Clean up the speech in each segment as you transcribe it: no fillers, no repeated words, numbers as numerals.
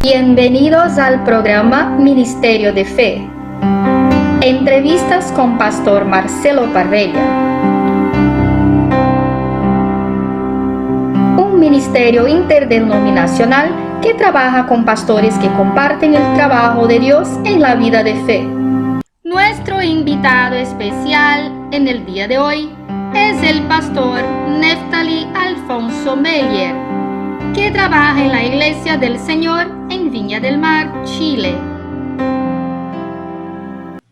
Bienvenidos al programa Ministerio de Fe. Entrevistas con Pastor Marcelo Parrella. Un ministerio interdenominacional que trabaja con pastores que comparten el trabajo de Dios en la vida de fe. Nuestro invitado especial en el día de hoy es el pastor Neftali Alfonso Meller, que trabaja en la Iglesia del Señor en Viña del Mar, Chile.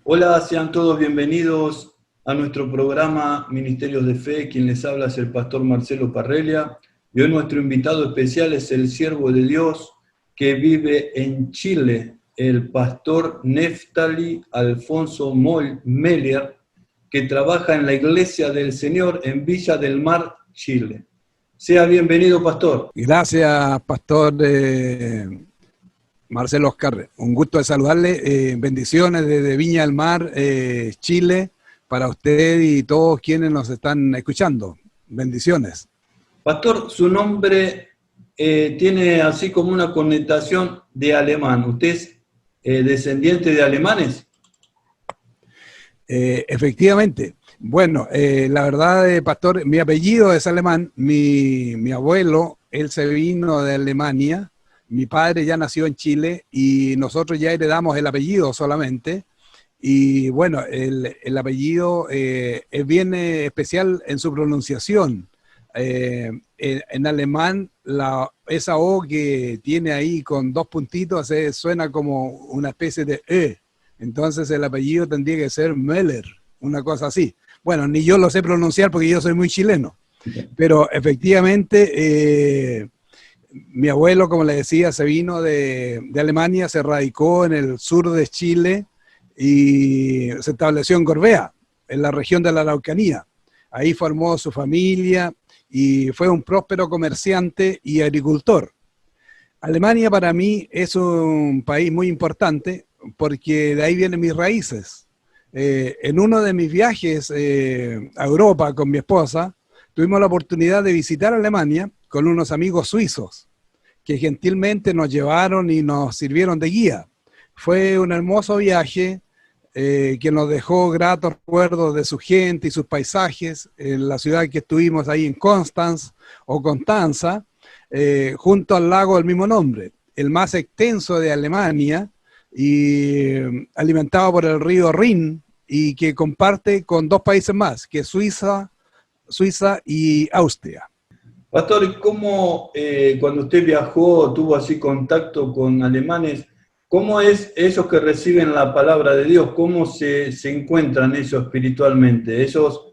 Hola, sean todos bienvenidos a nuestro programa Ministerios de Fe. Quien les habla es el pastor Marcelo Parrella. Y hoy nuestro invitado especial es el siervo de Dios que vive en Chile, el pastor Neftali Alfonso Meller, que trabaja en la Iglesia del Señor en Villa del Mar, Chile. Sea bienvenido, pastor. Gracias, pastor Marcelo Oscar. Un gusto de saludarle. Bendiciones desde Viña del Mar, Chile, para usted y todos quienes nos están escuchando. Bendiciones. Pastor, su nombre tiene así como una connotación de alemán. ¿Usted es descendiente de alemanes? Efectivamente. Bueno, la verdad, pastor, mi apellido es alemán. Mi abuelo, él se vino de Alemania. Mi padre ya nació en Chile y nosotros ya heredamos el apellido solamente. Y bueno, el apellido es bien especial en su pronunciación. En alemán, esa O que tiene ahí con dos puntitos suena como una especie de E. Entonces el apellido tendría que ser Meller, una cosa así. Bueno, ni yo lo sé pronunciar porque yo soy muy chileno. Pero efectivamente, mi abuelo, como le decía, se vino de Alemania, se radicó en el sur de Chile y se estableció en Gorbea, en la región de la Araucanía. Ahí formó su familia y fue un próspero comerciante y agricultor. Alemania para mí es un país muy importante porque de ahí vienen mis raíces. En uno de mis viajes a Europa con mi esposa, tuvimos la oportunidad de visitar Alemania con unos amigos suizos que gentilmente nos llevaron y nos sirvieron de guía. Fue un hermoso viaje que nos dejó gratos recuerdos de su gente y sus paisajes en la ciudad que estuvimos ahí en Constanz o Constanza, junto al lago del mismo nombre, el más extenso de Alemania y alimentado por el río Rin y que comparte con dos países más, que es Suiza y Austria. Pastor, ¿y cómo cuando usted viajó, tuvo así contacto con alemanes, cómo es esos que reciben la palabra de Dios? ¿Cómo se encuentran ellos espiritualmente? ¿Ellos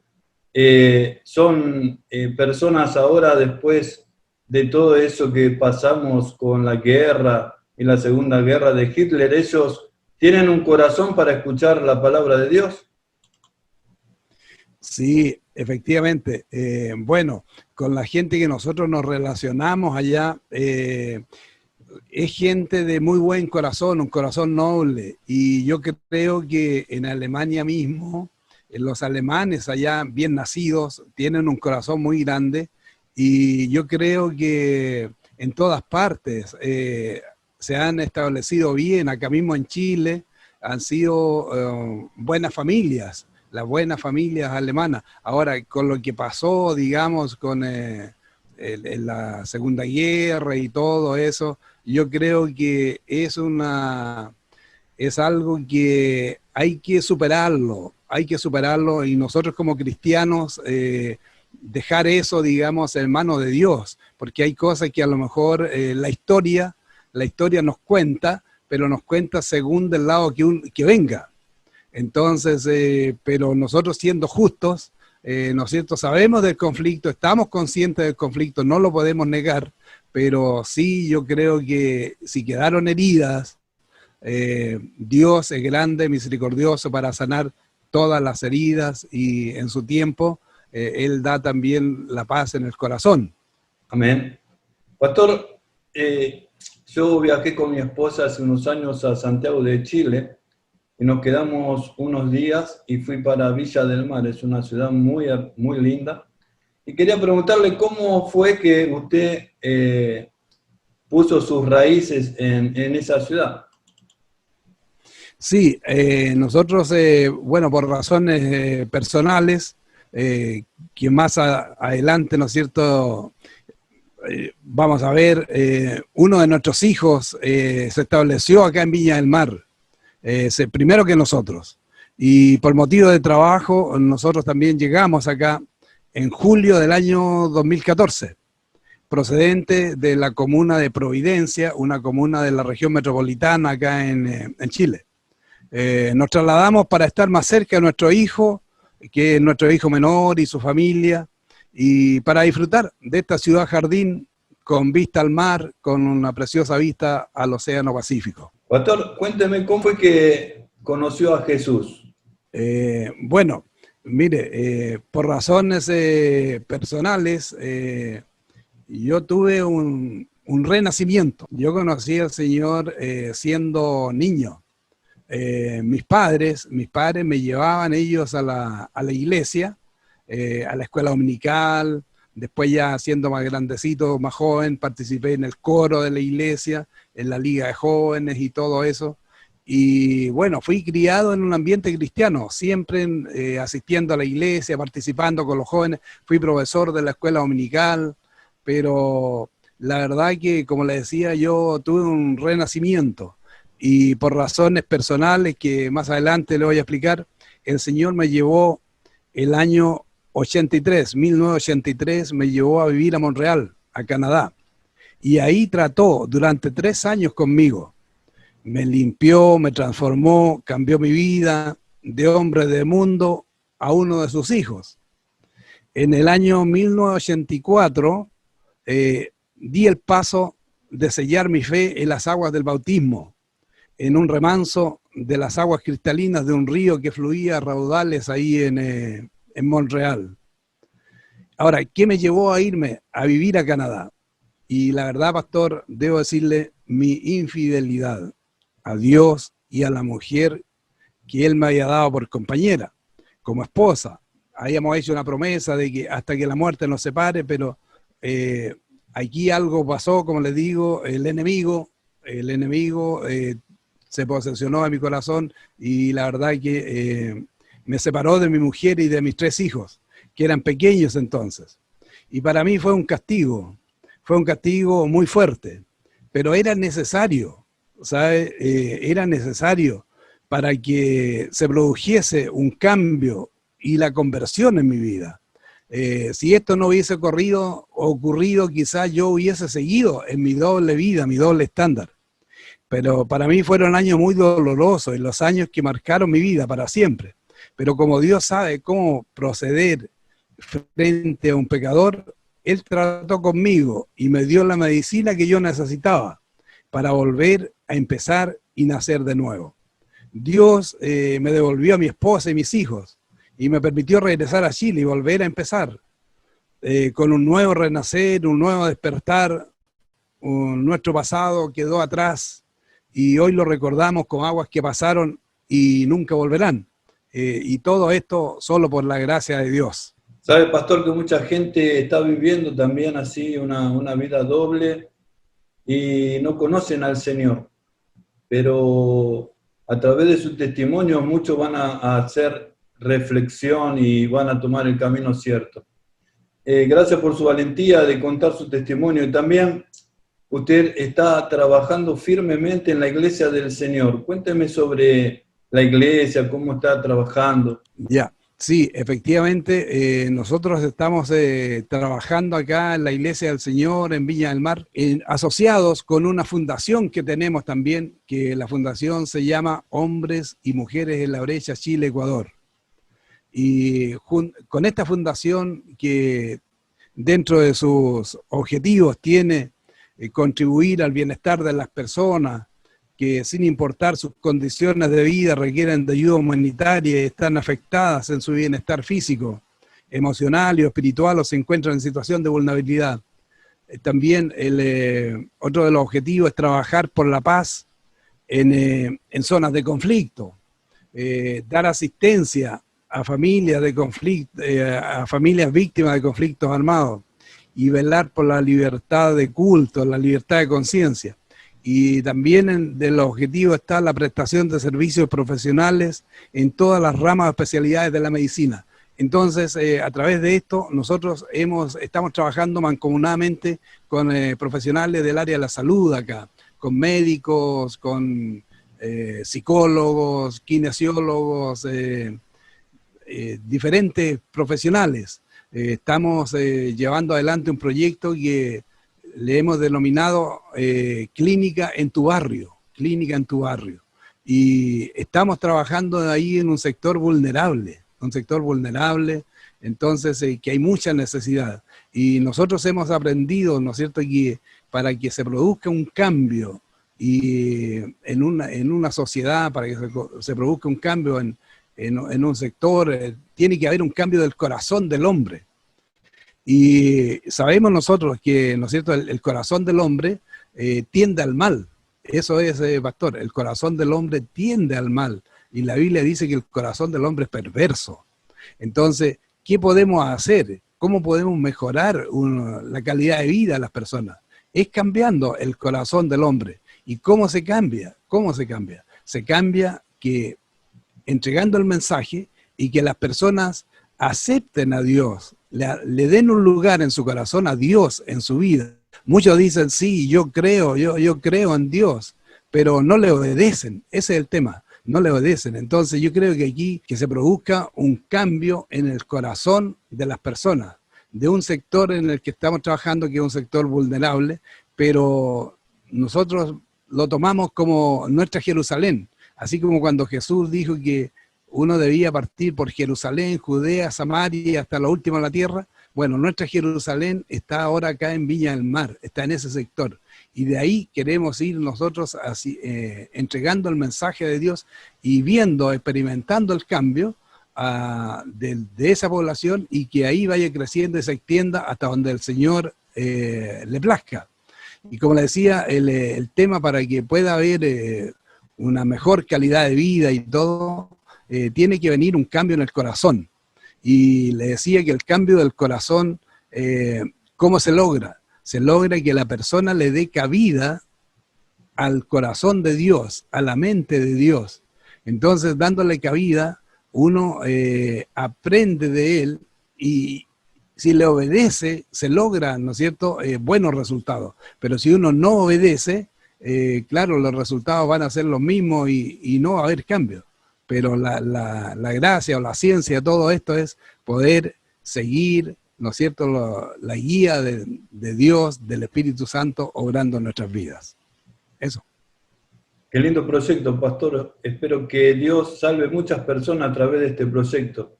son personas ahora después de todo eso que pasamos con la guerra y la Segunda Guerra de Hitler? ¿Ellos tienen un corazón para escuchar la palabra de Dios? Sí, efectivamente. Bueno, con la gente que nosotros nos relacionamos allá, es gente de muy buen corazón, un corazón noble. Y yo creo que en Alemania mismo, los alemanes allá bien nacidos tienen un corazón muy grande. Y yo creo que en todas partes se han establecido bien, acá mismo en Chile, han sido buenas familias, las buenas familias alemanas. Ahora, con lo que pasó, digamos, con la Segunda Guerra y todo eso, yo creo que es algo que hay que superarlo y nosotros como cristianos dejar eso, digamos, en manos de Dios, porque hay cosas que a lo mejor la historia nos cuenta, pero nos cuenta según del lado que venga. Entonces, pero nosotros siendo justos, ¿no es cierto? Sabemos del conflicto, estamos conscientes del conflicto, no lo podemos negar, pero sí yo creo que si quedaron heridas, Dios es grande, misericordioso para sanar todas las heridas y en su tiempo Él da también la paz en el corazón. Amén. Pastor, yo viajé con mi esposa hace unos años a Santiago de Chile y nos quedamos unos días y fui para Villa del Mar, es una ciudad muy, muy linda. Y quería preguntarle cómo fue que usted puso sus raíces en esa ciudad. Sí, nosotros, bueno, por razones personales, que más adelante, ¿no es cierto? Vamos a ver, uno de nuestros hijos se estableció acá en Viña del Mar, primero que nosotros. Y por motivo de trabajo, nosotros también llegamos acá en julio del año 2014, procedente de la comuna de Providencia, una comuna de la región metropolitana acá en Chile. Nos trasladamos para estar más cerca de nuestro hijo, que es nuestro hijo menor y su familia, y para disfrutar de esta ciudad jardín con vista al mar, con una preciosa vista al Océano Pacífico. Pastor, cuénteme, ¿cómo fue que conoció a Jesús? Bueno, mire, por razones personales, yo tuve un renacimiento. Yo conocí al Señor siendo niño. Mis padres me llevaban ellos a la iglesia, a la escuela dominical. Después, ya siendo más grandecito, más joven, participé en el coro de la iglesia, en la liga de jóvenes y todo eso. Y bueno, fui criado en un ambiente cristiano, siempre asistiendo a la iglesia, participando con los jóvenes. Fui profesor de la escuela dominical, pero la verdad que, como le decía, yo tuve un renacimiento. Y por razones personales que más adelante le voy a explicar, el Señor me llevó el año 1983, me llevó a vivir a Montreal, a Canadá. Y ahí trató durante 3 años conmigo. Me limpió, me transformó, cambió mi vida de hombre de mundo a uno de sus hijos. En el año 1984 di el paso de sellar mi fe en las aguas del bautismo, en un remanso de las aguas cristalinas de un río que fluía a raudales ahí en Montreal. Ahora, ¿qué me llevó a irme a vivir a Canadá? Y la verdad, pastor, debo decirle mi infidelidad a Dios y a la mujer que Él me había dado por compañera, como esposa. Habíamos hecho una promesa de que hasta que la muerte nos separe, pero aquí algo pasó, como les digo, el enemigo se posesionó a mi corazón y la verdad que me separó de mi mujer y de mis 3 hijos, que eran pequeños entonces. Y para mí fue un castigo muy fuerte, pero era necesario, ¿sabe? Era necesario para que se produjese un cambio y la conversión en mi vida. Si esto no hubiese ocurrido, quizás yo hubiese seguido en mi doble vida, mi doble estándar. Pero para mí fueron años muy dolorosos, y los años que marcaron mi vida para siempre. Pero como Dios sabe cómo proceder frente a un pecador, Él trató conmigo y me dio la medicina que yo necesitaba para volver a empezar y nacer de nuevo. Dios me devolvió a mi esposa y mis hijos y me permitió regresar a Chile y volver a empezar con un nuevo renacer, un nuevo despertar. Nuestro pasado quedó atrás y hoy lo recordamos con aguas que pasaron y nunca volverán. Y todo esto solo por la gracia de Dios. Sabe, pastor, que mucha gente está viviendo también así una vida doble y no conocen al Señor, pero a través de su testimonio muchos van a hacer reflexión y van a tomar el camino cierto. Gracias por su valentía de contar su testimonio y también usted está trabajando firmemente en la iglesia del Señor. Cuénteme sobre la iglesia, cómo está trabajando. Ya, sí, efectivamente, nosotros estamos trabajando acá en la iglesia del Señor en Viña del Mar, asociados con una fundación que tenemos también, que la fundación se llama Hombres y Mujeres en la Brecha Chile-Ecuador. Y con esta fundación, que dentro de sus objetivos tiene contribuir al bienestar de las personas que, sin importar sus condiciones de vida, requieren de ayuda humanitaria y están afectadas en su bienestar físico, emocional y espiritual, o se encuentran en situación de vulnerabilidad. También otro de los objetivos es trabajar por la paz en zonas de conflicto, dar asistencia a familias de conflicto, a familias víctimas de conflictos armados. y velar por la libertad de culto, la libertad de conciencia. Y también de los objetivos está la prestación de servicios profesionales en todas las ramas de especialidades de la medicina. Entonces, a través de esto, nosotros estamos trabajando mancomunadamente con profesionales del área de la salud acá, con médicos, con psicólogos, kinesiólogos, diferentes profesionales. Estamos llevando adelante un proyecto que le hemos denominado Clínica en tu Barrio, Clínica en tu Barrio. Y estamos trabajando ahí en un sector vulnerable, entonces que hay mucha necesidad. Y nosotros hemos aprendido, ¿no es cierto?, que para que se produzca un cambio y en una sociedad, para que se produzca un cambio en un sector, tiene que haber un cambio del corazón del hombre. Y sabemos nosotros que, ¿no es cierto?, el corazón del hombre tiende al mal. Eso es, pastor, el corazón del hombre tiende al mal. Y la Biblia dice que el corazón del hombre es perverso. Entonces, ¿qué podemos hacer? ¿Cómo podemos mejorar la calidad de vida de las personas? Es cambiando el corazón del hombre. ¿Y cómo se cambia? ¿Cómo se cambia? Se cambia que entregando el mensaje y que las personas acepten a Dios, le den un lugar en su corazón a Dios en su vida. Muchos dicen, sí, yo creo en Dios, pero no le obedecen. Ese es el tema, no le obedecen. Entonces yo creo que aquí que se produzca un cambio en el corazón de las personas, de un sector en el que estamos trabajando, que es un sector vulnerable, pero nosotros lo tomamos como nuestra Jerusalén, así como cuando Jesús dijo que uno debía partir por Jerusalén, Judea, Samaria, hasta lo último de la tierra. Bueno, nuestra Jerusalén está ahora acá en Viña del Mar, está en ese sector. Y de ahí queremos ir nosotros así, entregando el mensaje de Dios y viendo, experimentando el cambio de esa población, y que ahí vaya creciendo y se extienda hasta donde el Señor le plazca. Y como le decía, el tema para que pueda haber una mejor calidad de vida y todo, tiene que venir un cambio en el corazón. Y le decía que el cambio del corazón, ¿cómo se logra? Se logra que la persona le dé cabida al corazón de Dios, a la mente de Dios. Entonces, dándole cabida, uno aprende de él, y si le obedece, se logra, ¿no es cierto?, buenos resultados. Pero si uno no obedece, claro, los resultados van a ser los mismos y no va a haber cambio. Pero la gracia o la ciencia, todo esto es poder seguir, ¿no es cierto?, la guía de Dios, del Espíritu Santo, obrando en nuestras vidas. Eso. Qué lindo proyecto, pastor. Espero que Dios salve muchas personas a través de este proyecto.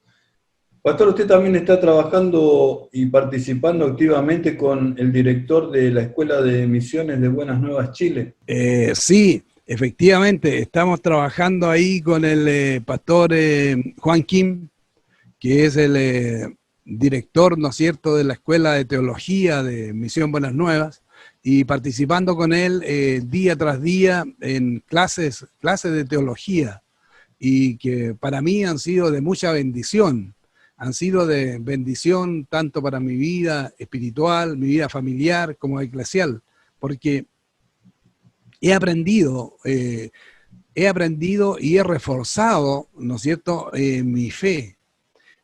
Pastor, usted también está trabajando y participando activamente con el director de la Escuela de Misiones de Buenas Nuevas Chile. Sí, efectivamente, estamos trabajando ahí con el pastor Juan Kim, que es el director, ¿no es cierto?, de la Escuela de Teología de Misión Buenas Nuevas, y participando con él día tras día en clases de teología, y que para mí han sido de mucha bendición. Han sido de bendición tanto para mi vida espiritual, mi vida familiar, como eclesial, porque he aprendido y he reforzado, ¿no es cierto?, mi fe,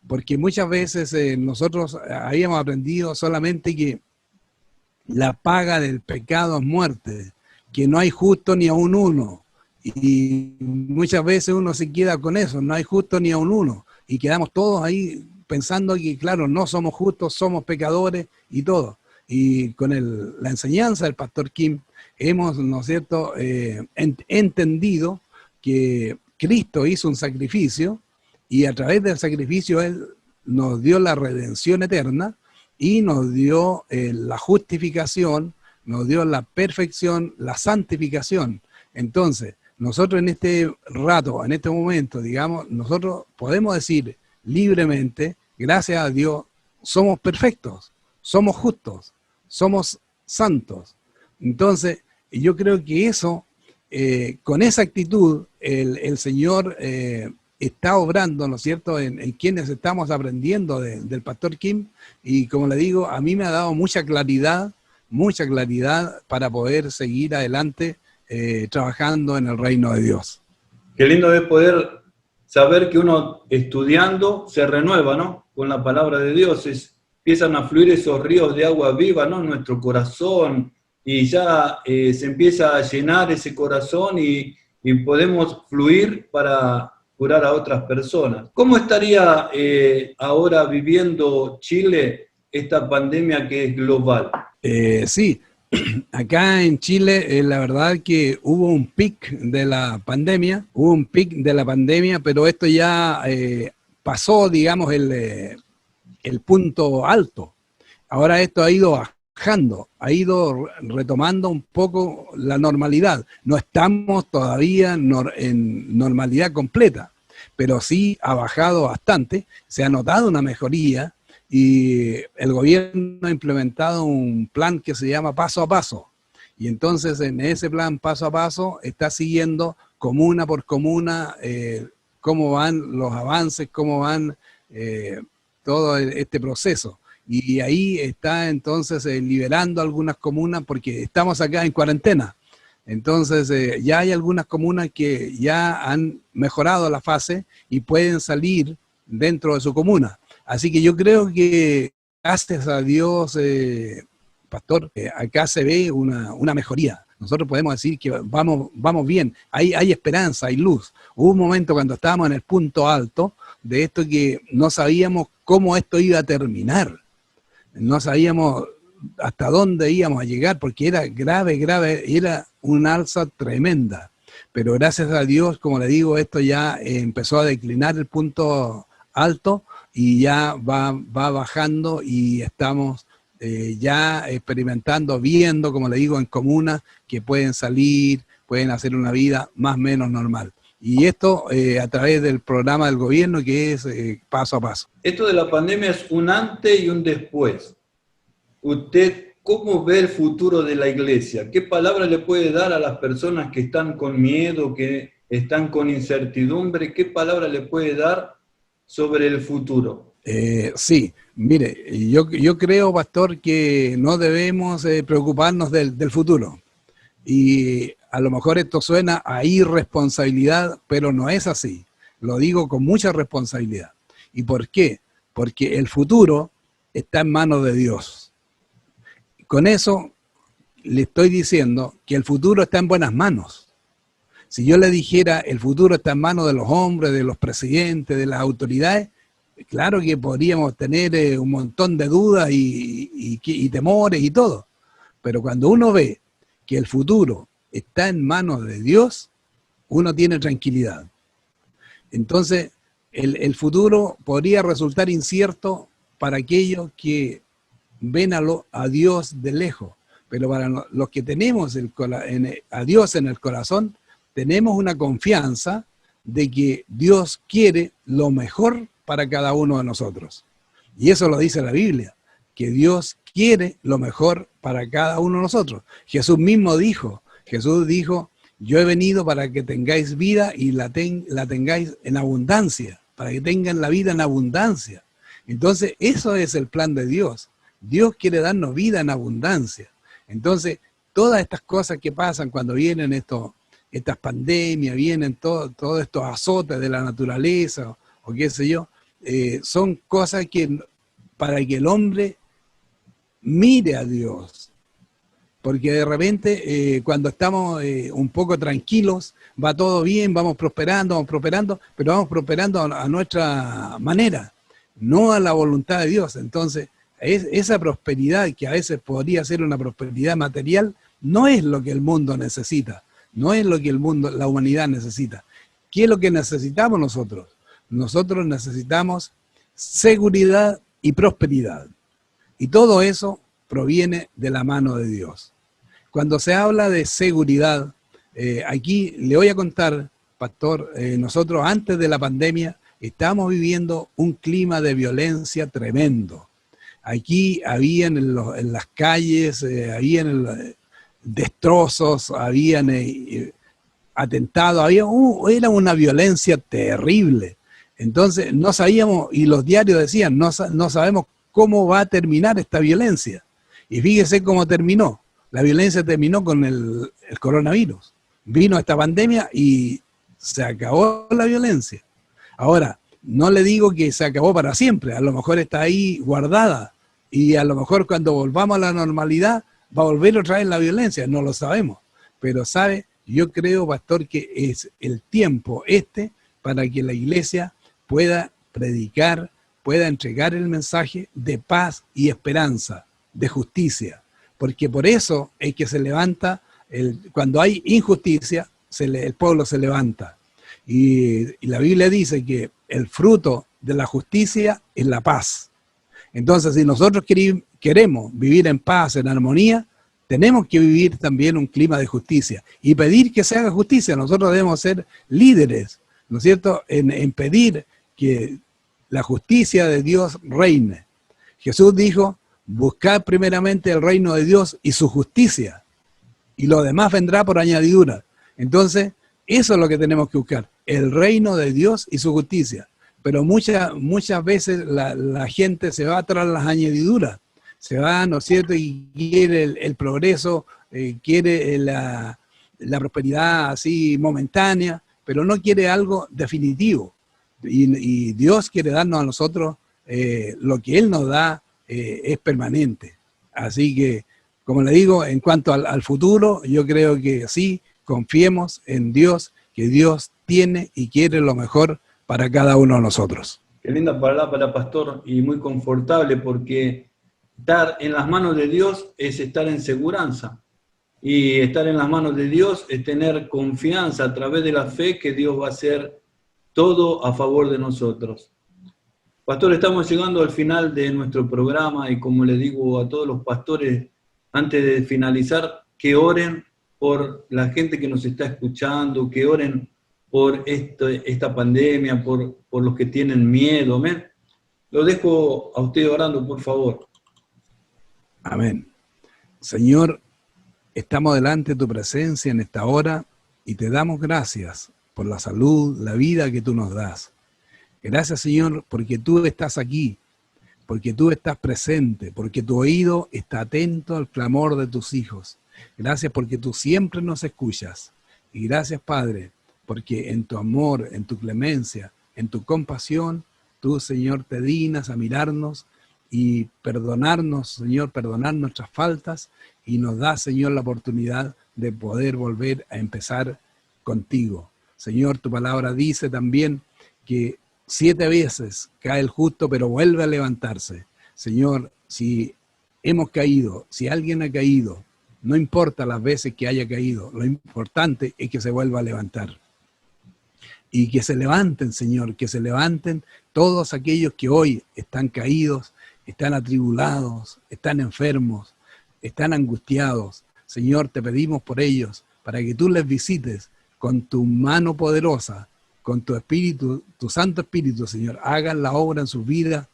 porque muchas veces nosotros habíamos aprendido solamente que la paga del pecado es muerte, que no hay justo ni aun uno, y muchas veces uno se queda con eso, no hay justo ni aun uno, y quedamos todos ahí pensando que, claro, no somos justos, somos pecadores y todo. Y con la enseñanza del pastor Kim hemos, ¿no es cierto?, entendido que Cristo hizo un sacrificio, y a través del sacrificio Él nos dio la redención eterna y nos dio la justificación, nos dio la perfección, la santificación. Entonces, nosotros en este rato, en este momento, digamos, nosotros podemos decir libremente, gracias a Dios, somos perfectos, somos justos, somos santos. Entonces, yo creo que eso, con esa actitud, el Señor está obrando, ¿no es cierto?, en quienes estamos aprendiendo del pastor Kim, y como le digo, a mí me ha dado mucha claridad para poder seguir adelante trabajando en el reino de Dios. Qué lindo es poder saber que uno estudiando se renueva, ¿no? Con la palabra de Dios, empiezan a fluir esos ríos de agua viva, ¿no? En nuestro corazón, y ya se empieza a llenar ese corazón y podemos fluir para curar a otras personas. ¿Cómo estaría ahora viviendo Chile esta pandemia que es global? Sí, acá en Chile la verdad que hubo un pic de la pandemia, pero esto ya pasó, digamos, el punto alto. Ahora esto ha ido bajando, ha ido retomando un poco la normalidad. No estamos todavía en normalidad completa, pero sí ha bajado bastante, se ha notado una mejoría y el gobierno ha implementado un plan que se llama Paso a Paso. Y entonces en ese plan Paso a Paso está siguiendo comuna por comuna cómo van los avances, cómo van todo este proceso. Y ahí está entonces liberando algunas comunas porque estamos acá en cuarentena. Entonces ya hay algunas comunas que ya han mejorado la fase y pueden salir dentro de su comuna. Así que yo creo que gracias a Dios, pastor, acá se ve una mejoría. Nosotros podemos decir que vamos bien, hay esperanza, hay luz. Hubo un momento cuando estábamos en el punto alto de esto que no sabíamos cómo esto iba a terminar. No sabíamos hasta dónde íbamos a llegar porque era grave, era un alza tremenda. Pero gracias a Dios, como le digo, esto ya empezó a declinar el punto alto y ya va bajando y estamos ya experimentando, viendo, como le digo, en comunas que pueden salir, pueden hacer una vida más o menos normal. Y esto a través del programa del gobierno que es Paso a Paso. Esto de la pandemia es un antes y un después. ¿Usted cómo ve el futuro de la iglesia? ¿Qué palabra le puede dar a las personas que están con miedo, que están con incertidumbre? ¿Qué palabra le puede dar sobre el futuro? Sí, mire, yo creo, pastor, que no debemos preocuparnos del futuro. Y a lo mejor esto suena a irresponsabilidad, pero no es así. Lo digo con mucha responsabilidad. ¿Y por qué? Porque el futuro está en manos de Dios. Con eso le estoy diciendo que el futuro está en buenas manos. Si yo le dijera el futuro está en manos de los hombres, de los presidentes, de las autoridades, claro que podríamos tener un montón de dudas y temores y todo. Pero cuando uno ve que el futuro está en manos de Dios, uno tiene tranquilidad. Entonces, el futuro podría resultar incierto para aquellos que ven a Dios de lejos, pero para los que tenemos a Dios en el corazón, tenemos una confianza de que Dios quiere lo mejor para cada uno de nosotros. Y eso lo dice la Biblia, que Dios quiere lo mejor para cada uno de nosotros. Jesús mismo dijo, yo he venido para que tengáis vida y la tengáis en abundancia, para que tengan la vida en abundancia. Entonces, eso es el plan de Dios. Dios quiere darnos vida en abundancia. Entonces, todas estas cosas que pasan cuando vienen estas pandemias, vienen todos estos azotes de la naturaleza, o qué sé yo, son cosas que para que el hombre mire a Dios. Porque de repente, cuando estamos un poco tranquilos, va todo bien, vamos prosperando, pero vamos prosperando a nuestra manera, no a la voluntad de Dios. Entonces, esa prosperidad, que a veces podría ser una prosperidad material, no es lo que el mundo necesita, no es lo que la humanidad necesita. ¿Qué es lo que necesitamos nosotros? Nosotros necesitamos seguridad y prosperidad. Y todo eso proviene de la mano de Dios. Cuando se habla de seguridad, aquí le voy a contar, pastor, nosotros antes de la pandemia estábamos viviendo un clima de violencia tremendo. Aquí habían en las calles, habían destrozos, habían atentados, era una violencia terrible. Entonces no sabíamos, y los diarios decían, no sabemos cómo va a terminar esta violencia. Y fíjese cómo terminó. La violencia terminó con el coronavirus. Vino esta pandemia y se acabó la violencia. Ahora, no le digo que se acabó para siempre, a lo mejor está ahí guardada y a lo mejor cuando volvamos a la normalidad va a volver otra vez la violencia, no lo sabemos. Pero sabe, yo creo, pastor, que es el tiempo para que la iglesia pueda predicar, pueda entregar el mensaje de paz y esperanza, de justicia. Porque por eso es que se levanta, cuando hay injusticia, el pueblo se levanta. Y la Biblia dice que el fruto de la justicia es la paz. Entonces, si nosotros queremos vivir en paz, en armonía, tenemos que vivir también un clima de justicia y pedir que se haga justicia. Nosotros debemos ser líderes, ¿no es cierto?, en pedir que la justicia de Dios reine. Jesús dijo, buscad primeramente el reino de Dios y su justicia, y lo demás vendrá por añadidura. Entonces, eso es lo que tenemos que buscar, el reino de Dios y su justicia. Pero muchas veces la gente se va tras las añadiduras, se va, ¿no es cierto?, y quiere el progreso, quiere la prosperidad así momentánea, pero no quiere algo definitivo. Y Dios quiere darnos a nosotros lo que Él nos da es permanente. Así que, como le digo, en cuanto al futuro, yo creo que sí, confiemos en Dios, que Dios tiene y quiere lo mejor para cada uno de nosotros. Qué linda palabra, pastor, y muy confortable, porque estar en las manos de Dios es estar en seguridad. Y estar en las manos de Dios es tener confianza a través de la fe que Dios va a hacer todo a favor de nosotros. Pastor, estamos llegando al final de nuestro programa y como le digo a todos los pastores, antes de finalizar, que oren por la gente que nos está escuchando, que oren por esta pandemia, por los que tienen miedo. Amén. Lo dejo a usted orando, por favor. Amén. Señor, estamos delante de tu presencia en esta hora y te damos gracias por la salud, la vida que tú nos das. Gracias, Señor, porque tú estás aquí, porque tú estás presente, porque tu oído está atento al clamor de tus hijos. Gracias porque tú siempre nos escuchas. Y gracias, Padre, porque en tu amor, en tu clemencia, en tu compasión, tú, Señor, te dignas a mirarnos y perdonarnos, Señor, perdonar nuestras faltas y nos da, Señor, la oportunidad de poder volver a empezar contigo. Señor, tu palabra dice también que 7 veces cae el justo, pero vuelve a levantarse. Señor, si hemos caído, si alguien ha caído, no importa las veces que haya caído, lo importante es que se vuelva a levantar. Y que se levanten, Señor, que se levanten todos aquellos que hoy están caídos, están atribulados, están enfermos, están angustiados. Señor, te pedimos por ellos, para que tú les visites con tu mano poderosa, con tu Espíritu, tu Santo Espíritu, Señor, hagan la obra en sus vidas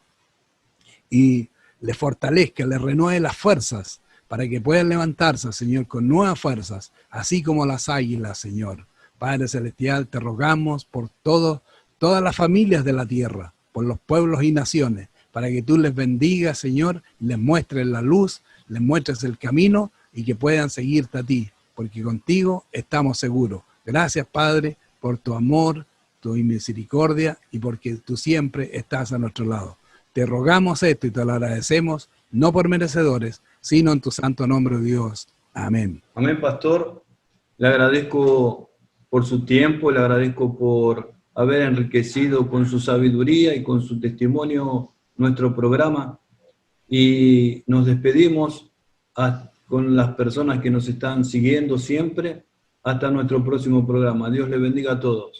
y les fortalezca, les renueve las fuerzas para que puedan levantarse, Señor, con nuevas fuerzas, así como las águilas, Señor. Padre Celestial, te rogamos por todas las familias de la tierra, por los pueblos y naciones, para que tú les bendigas, Señor, les muestres la luz, les muestres el camino y que puedan seguirte a ti, porque contigo estamos seguros. Gracias, Padre, por tu amor, tu misericordia y porque tú siempre estás a nuestro lado. Te rogamos esto y te lo agradecemos, no por merecedores, sino en tu santo nombre, Dios. Amén. Amén, pastor. Le agradezco por su tiempo, le agradezco por haber enriquecido con su sabiduría y con su testimonio nuestro programa. Y nos despedimos con las personas que nos están siguiendo siempre hasta nuestro próximo programa. Dios le bendiga a todos.